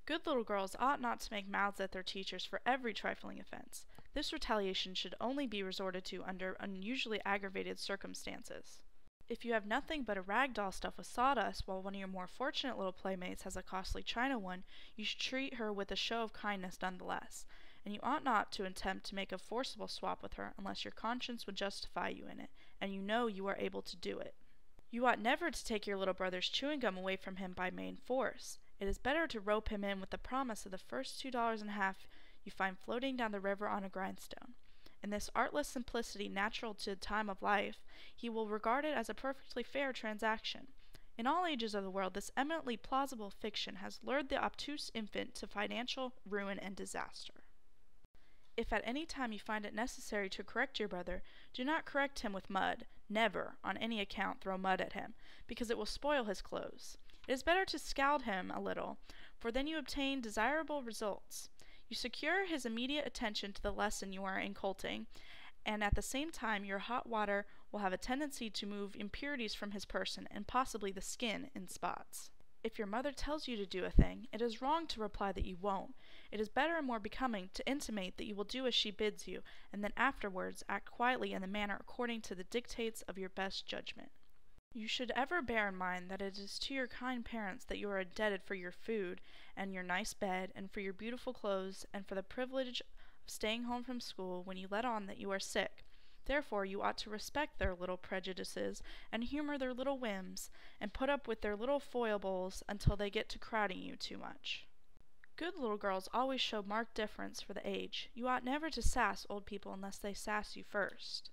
Good little girls ought not to make mouths at their teachers for every trifling offense. This retaliation should only be resorted to under unusually aggravated circumstances. If you have nothing but a rag doll stuffed with sawdust, while one of your more fortunate little playmates has a costly china one, you should treat her with a show of kindness nonetheless, and you ought not to attempt to make a forcible swap with her unless your conscience would justify you in it, and you know you are able to do it. You ought never to take your little brother's chewing gum away from him by main force. It is better to rope him in with the promise of the first $2.50 you find floating down the river on a grindstone. In this artless simplicity natural to the time of life, he will regard it as a perfectly fair transaction. In all ages of the world, this eminently plausible fiction has lured the obtuse infant to financial ruin and disaster. If at any time you find it necessary to correct your brother, do not correct him with mud. Never, on any account, throw mud at him, because it will spoil his clothes. It is better to scald him a little, for then you obtain desirable results. You secure his immediate attention to the lesson you are inculcating, and at the same time your hot water will have a tendency to move impurities from his person and possibly the skin in spots. If your mother tells you to do a thing, it is wrong to reply that you won't. It is better and more becoming to intimate that you will do as she bids you, and then afterwards act quietly in the manner according to the dictates of your best judgment. You should ever bear in mind that it is to your kind parents that you are indebted for your food, and your nice bed, and for your beautiful clothes, and for the privilege of staying home from school when you let on that you are sick. Therefore you ought to respect their little prejudices, and humor their little whims, and put up with their little foibles until they get to crowding you too much. Good little girls always show marked deference for the age. You ought never to sass old people unless they sass you first.